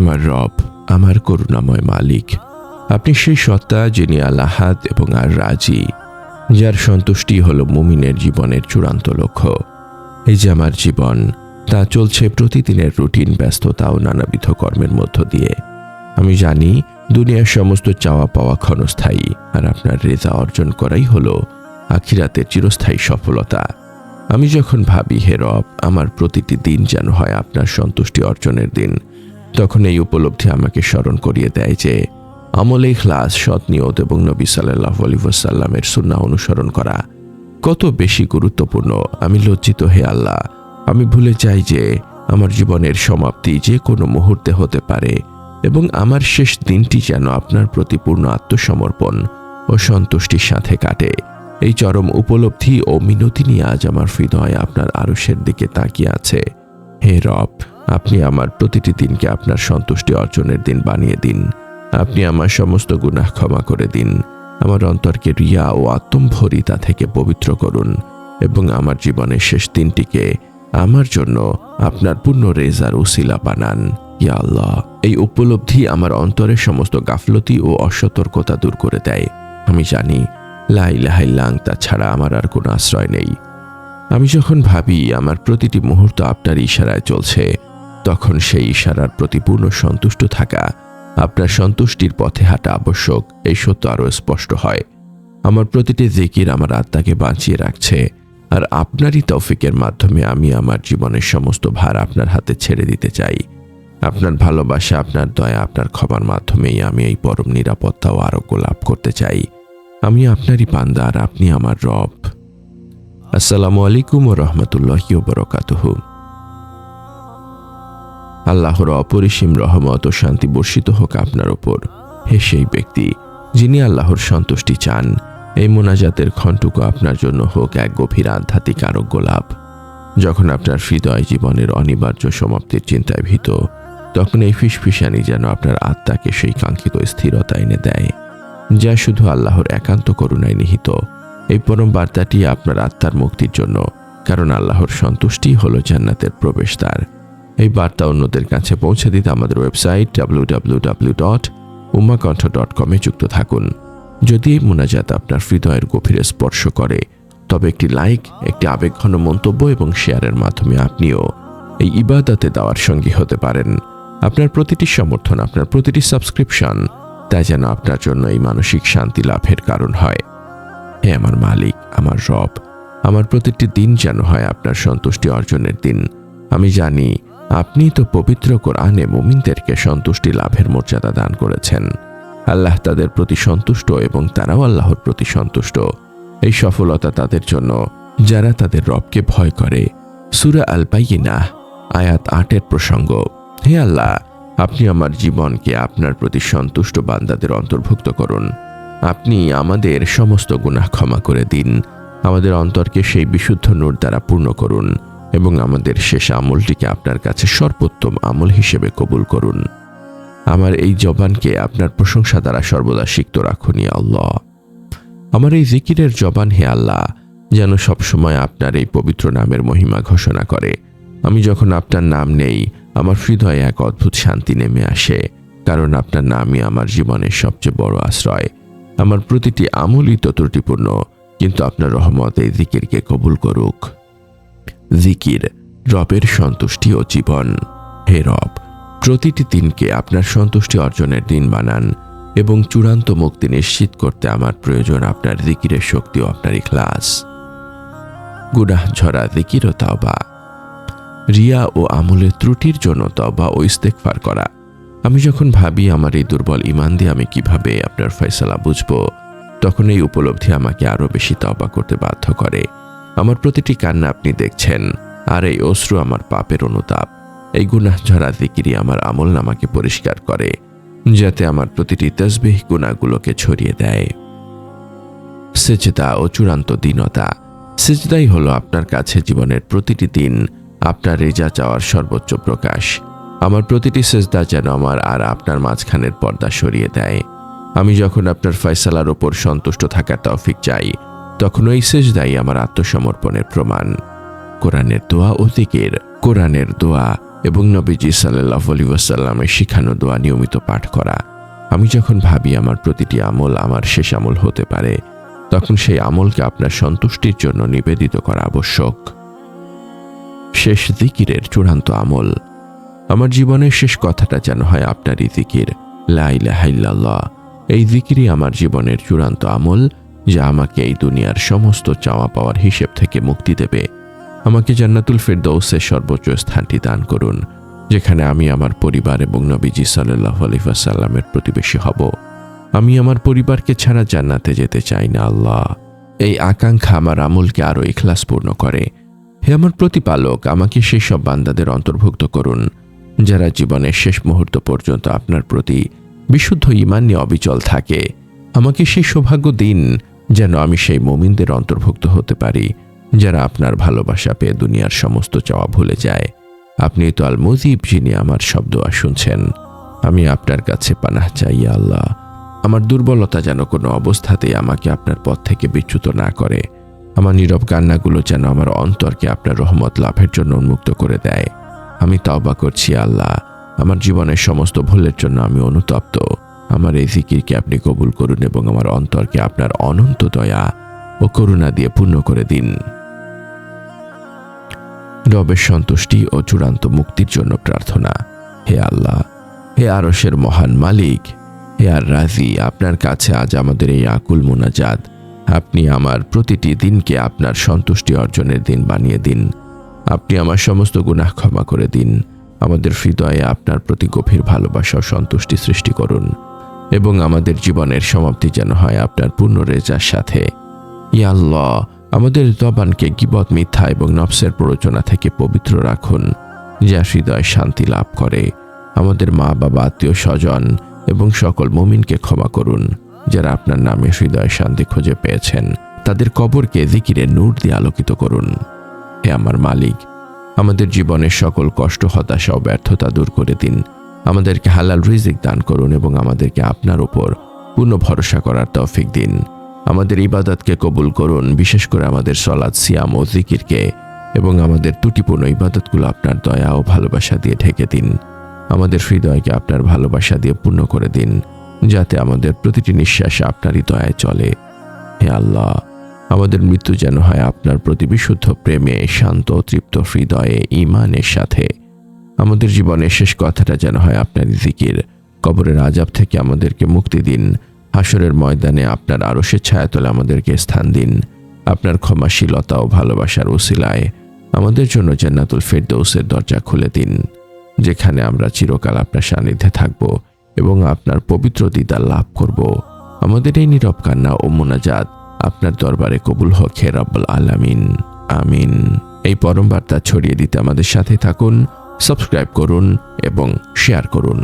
আমার রব, আমার করুণাময় মালিক। আপনি সেই সত্তা যিনি আল্লাহাদ এবং আর রাজি, যার সন্তুষ্টি হল মুমিনের জীবনের চূড়ান্ত লক্ষ্য। এই যে আমার জীবন, তা চলছে প্রতিদিনের রুটিন, ব্যস্ততা ও নানাবিধ কর্মের মধ্য দিয়ে। আমি জানি দুনিয়ার সমস্ত চাওয়া পাওয়া ক্ষণস্থায়ী, আর আপনার রেজা অর্জন করাই হলো আখিরাতের চিরস্থায়ী সফলতা। আমি যখন ভাবি, হে রব, আমার প্রতিটি দিন যেন হয় আপনার সন্তুষ্টি অর্জনের দিন, তখন এই উপলব্ধি আমাকে স্মরণ করিয়ে দেয় যে আমলে ইখলাস, সৎ নিয়ত এবং নবী সাল্লাল্লাহু আলাইহি ওয়াসাল্লামের সুন্নাহ অনুসরণ করা কত বেশি গুরুত্বপূর্ণ। আমি লজ্জিত, হে আল্লাহ। আমি ভুলে যাই যে আমার জীবনের সমাপ্তি যে কোনো মুহূর্তে হতে পারে এবং আমার শেষ দিনটি যেন আপনার প্রতি পূর্ণ আত্মসমর্পণ ও সন্তুষ্টির সাথে কাটে। এই চরম উপলব্ধি ও মিনতি নিয়ে আজ আমার হৃদয় আপনার আরশের দিকে তাকিয়ে আছে। হে রব, আপনি আমার প্রতিটি দিনকে আপনার সন্তুষ্টি অর্জনের দিন বানিয়ে দিন। আপনি আমার সমস্ত গুনাহ ক্ষমা করে দিন। আমার অন্তরকে রিয়া ও আত্মম্ভরিতা থেকে পবিত্র করুন এবং আমার জীবনের শেষ দিনটিকে আমার জন্য আপনার পূর্ণ রেজার উসিলা বানান। ইয়া আল্লাহ, এই উপলব্ধি আমার অন্তরের সমস্ত গাফলতি ও অসতর্কতা দূর করে দেয়। আমি জানি লা ইলাহা ইল্লা আনতা ছাড়া আমার আর কোনো আশ্রয় নেই। আমি যখন ভাবি আমার প্রতিটি মুহূর্ত আপনার ইশারায় চলছে, তখন সেই ইশারার প্রতি পূর্ণ সন্তুষ্ট থাকা, আপনার সন্তুষ্টির পথে হাঁটা আবশ্যক, এই সত্য আরও স্পষ্ট হয়। আমার প্রতিটি জিকির আমার আত্মাকে বাঁচিয়ে রাখছে, আর আপনারই তৌফিকের মাধ্যমে আমি আমার জীবনের সমস্ত ভার আপনার হাতে ছেড়ে দিতে চাই। আপনার ভালোবাসা, আপনার দয়া, আপনার ক্ষমার মাধ্যমেই আমি এই পরম নিরাপত্তা ও আরোগ্য লাভ করতে চাই। আমি আপনারই বান্দা, আর আপনি আমার রব। আসসালামু আলাইকুম ওয়া রাহমাতুল্লাহি ওয়া বারাকাতুহু। আল্লাহর অপরিসীম রহমত ও শান্তি বর্ষিত হোক আপনার ওপর, হে সেই ব্যক্তি যিনি আল্লাহর সন্তুষ্টি চান। এই মোনাজাতের ক্ষণটুকু আপনার জন্য হোক এক গভীর আধ্যাত্মিক আরোগ্য লাভ। যখন আপনার হৃদয় জীবনের অনিবার্য সমাপ্তির চিন্তায় ভীত, তখন এই ফিসফিসানি যেন আপনার আত্মাকে সেই কাঙ্ক্ষিত স্থিরতা এনে দেয়, যা শুধু আল্লাহর একান্ত করুণায় নিহিত। এই পরম বার্তাটি আপনার আত্মার মুক্তির জন্য, কারণ আল্লাহর সন্তুষ্টি হল জান্নাতের প্রবেশদ্বার। এই বার্তা অন্যদের কাছে পৌঁছে দিতে আমাদের ওয়েবসাইট www.ummahkanth.com যুক্ত থাকুন। যদি এই মোনাজাত আপনার হৃদয়ের গভীরে স্পর্শ করে, তবে একটি লাইক, একটি আবেগঘন মন্তব্য এবং শেয়ারের মাধ্যমে আপনিও এই ইবাদতে দেওয়ার সঙ্গী হতে পারেন। আপনার প্রতিটি সমর্থন, আপনার প্রতিটি সাবস্ক্রিপশন, তা যেন আপনার জন্য এই মানসিক শান্তি লাভের কারণ হয়। হে আমার মালিক, আমার রব, আমার প্রতিটি দিন যেন হয় আপনার সন্তুষ্টি অর্জনের দিন। আমি জানি আপনি তো পবিত্র কোরআনে মুমিনদেরকে সন্তুষ্টি লাভের মর্যাদা দান করেছেন। আল্লাহ তাদের প্রতি সন্তুষ্ট এবং তারাও আল্লাহর প্রতি সন্তুষ্ট। এই সফলতা তাদের জন্য যারা তাদের রবকে ভয় করে। সূরা আল বাইয়িনাহ আয়াত 8 প্রসঙ্গ। হে আল্লাহ, আপনি আমার জীবনকে আপনার প্রতি সন্তুষ্ট বান্দাদের অন্তর্ভুক্ত করুন। আপনি আমাদের সমস্ত গুনাহ ক্ষমা করে দিন। আমাদের অন্তরকে সেই বিশুদ্ধ নূর দ্বারা পূর্ণ করুন এবং আমাদের শেষ আমলটিকে আপনার কাছে সর্বোত্তম আমল হিসেবে কবুল করুন। আমার এই জবানকে আপনার প্রশংসা দ্বারা সর্বদা সিক্ত রাখুন ইয়া আল্লাহ। আমার এই জিকিরের জবান, হে আল্লাহ, যেন সবসময় আপনার এই পবিত্র নামের মহিমা ঘোষণা করে। আমি যখন আপনার নাম নেই, আমার হৃদয়ে এক অদ্ভুত শান্তি নেমে আসে, কারণ আপনার নামই আমার জীবনের সবচেয়ে বড় আশ্রয়। আমার প্রতিটি আমলই তো ত্রুটিপূর্ণ, কিন্তু আপনার রহমত এই জিকিরকে কবুল করুক। জিকির, রবের সন্তুষ্টি ও জীবন। হে রব, প্রতিটি দিনকে আপনার সন্তুষ্টি অর্জনের দিন বানান এবং চূড়ান্ত মুক্তি নিশ্চিত করতে আমার প্রয়োজন আপনার জিকিরের শক্তি ও আপনার ইখলাস। গুনাহ ঝরা জিকির ও তাওবা। রিয়া ও আমলের ত্রুটির জন্য তাওবা ও ইস্তেগফার করা। আমি যখন ভাবি আমার এই দুর্বল ঈমান দিয়ে আমি কিভাবে আপনার ফয়সালা বুঝব, তখন এই উপলব্ধি আমাকে আরো বেশি তাওবা করতে বাধ্য করে। আমার প্রতিটি কান্না আপনি দেখছেন, আর এই অশ্রু আমার পাপের অনুতাপ। এই গুনাহ ঝরা জিকিরই আমার আমল নামাকে পরিষ্কার করে, যাতে আমার প্রতিটি তাসবিহ গুনাহগুলোকে ছড়িয়ে দেয়। সিজদা ও চূড়ান্ত দীনতা। সিজদাই হলো আপনার কাছে জীবনের প্রতিটি দিন আপনার রেজা চাওয়ার সর্বোচ্চ প্রকাশ। আমার প্রতিটি সিজদা যেন আমার আর আপনার মাঝখানের পর্দা সরিয়ে দেয়। আমি যখন আপনার ফয়সালার ওপর সন্তুষ্ট থাকার তৌফিক চাই, তখন ওই সিজদাই আমার আত্মসমর্পণের প্রমাণ। কোরআনের দোয়া ও জিকির। কোরআনের দোয়া এবং নবীজি সাল্লাল্লাহু আলাইহি ওয়াসাল্লামের শিখানো দোয়া নিয়মিত পাঠ করা। আমি যখন ভাবি আমার প্রতিটি আমল আমার শেষ আমল হতে পারে, তখন সেই আমলকে আপনার সন্তুষ্টির জন্য নিবেদিত করা আবশ্যক। শেষ জিকিরের চূড়ান্ত আমল। আমার জীবনের শেষ কথাটা যেন হয় আপনারই জিকির, লা ইলাহা ইল্লাল্লাহ। এই জিকিরই আমার জীবনের চূড়ান্ত আমল, যা আমাকে এই দুনিয়ার সমস্ত চাওয়া পাওয়ার হিসেব থেকে মুক্তি দেবে। আমাকে জান্নাতুল ফেরদৌসের সর্বোচ্চ স্থানটি দান করুন, যেখানে আমি আমার পরিবার এবং নবীজি সাল্লাল্লাহু আলাইহি ওয়াসাল্লামের প্রতিবেশী হব। আমি আমার পরিবারকে ছাড়া জান্নাতে যেতে চাই না আল্লাহ। এই আকাঙ্ক্ষা আমার আমলকে আরও ইখলাসপূর্ণ করে। হে আমার প্রতিপালক, আমাকে সেই সব বান্দাদের অন্তর্ভুক্ত করুন যারা জীবনের শেষ মুহূর্ত পর্যন্ত আপনার প্রতি বিশুদ্ধ ঈমান নিয়ে অবিচল থাকে। আমাকে সেই সৌভাগ্য দিন যেন আমি সেই মুমিনদের অন্তর্ভুক্ত হতে পারি যারা আপনার ভালোবাসা পেয়ে দুনিয়ার সমস্ত চাওয়া ভুলে যায়। আপনি তো আল মুজিব, যিনি আমার সব দোয়া শুনছেন। আমি আপনার কাছে পানাহ চাই আল্লাহ। আমার দুর্বলতা যেন কোনো অবস্থাতেই আমাকে আপনার পথ থেকে বিচ্যুত না করে। আমার নীরব কান্নাগুলো যেন আমার অন্তরকে আপনার রহমত লাভের জন্য উন্মুক্ত করে দেয়। আমি তওবা করছি আল্লাহ, আমার জীবনের সমস্ত ভুলের জন্য আমি অনুতপ্ত। আমার এই জিকিরকে আপনি কবুল করুন এবং আমার অন্তরকে আপনার অনন্ত দয়া ও করুণা দিয়ে পূর্ণ করে দিন। রবের সন্তুষ্টি ও চূড়ান্ত মুক্তির জন্য প্রার্থনা। হে আল্লাহ, হে আরশের মহান মালিক, হে আর রাজি, আপনার কাছে আজ আমাদের এই আকুল মুনাজাত। আপনি আমার প্রতিটি দিনকে আপনার সন্তুষ্টি অর্জনের দিন বানিয়ে দিন। আপনি আমার সমস্ত গুনাহ ক্ষমা করে দিন। আমাদের হৃদয়ে আপনার প্রতি গভীর ভালোবাসা ও সন্তুষ্টি সৃষ্টি করুন এবং আমাদের জীবনের সমাপ্তি যেন হয় আপনার পূর্ণ রেজার সাথে। ইয়া আল্লাহ, আমাদের জবানকে গীবত, মিথ্যা এবং নফসের প্ররোচনা থেকে পবিত্র রাখুন, যা হৃদয় শান্তি লাভ করে। আমাদের মা বাবা, আত্মীয় স্বজন এবং সকল মুমিনকে ক্ষমা করুন যারা আপনার নামে হৃদয় শান্তি খুঁজে পেয়েছেন। তাদের কবরকে জিকিরের নূর দিয়ে আলোকিত করুন। হে আমার মালিক, আমাদের জীবনের সকল কষ্ট, হতাশা ও ব্যর্থতা দূর করে দিন। আমাদেরকে হালাল রিজিক দান করুন এবং আমাদেরকে আপনার উপর পূর্ণ ভরসা করার তৌফিক দিন। আমাদের ইবাদতকে কবুল করুন, বিশেষ করে আমাদের সালাত, সিয়াম ও জিকিরকে, এবং আমাদের ত্রুটিপূর্ণ ইবাদতগুলো আপনার দয়া ও ভালোবাসা দিয়ে ঢেকে দিন। আমাদের হৃদয়কে আপনার ভালোবাসা দিয়ে পূর্ণ করে দিন, যাতে আমাদের প্রতিটি নিঃশ্বাসে আপনারই দয়ায় চলে। হে আল্লাহ, আমাদের মৃত্যু যেন হয় আপনার প্রতি বিশুদ্ধ প্রেমে, শান্ত তৃপ্ত হৃদয়ে, ঈমানের সাথে। আমাদের জীবনের শেষ কথাটা যেন হয় আপনার জিকির। কবরের আযাব থেকে আমাদেরকে মুক্তি দিন। হাসরের ময়দানে আপনার আরশের ছায়াতলে আমাদেরকে স্থান দিন। আপনার ক্ষমাশীলতা ও ভালোবাসার উসিলায় আমাদের জন্য জান্নাতুল ফেরদৌসের দরজা খুলে দিন, যেখানে আমরা চিরকাল আপনার সান্নিধ্যে থাকব এবং আপনার পবিত্র দিদার লাভ করব। আমাদের এই নীরব কান্না ও মুনাজাত আপনার দরবারে কবুল হোক হে রব্বুল আলামিন। আমিন। এই পরম বার্তা ছড়িয়ে দিতে আমাদের সাথে থাকুন, সাবস্ক্রাইব করুন এবং শেয়ার করুন।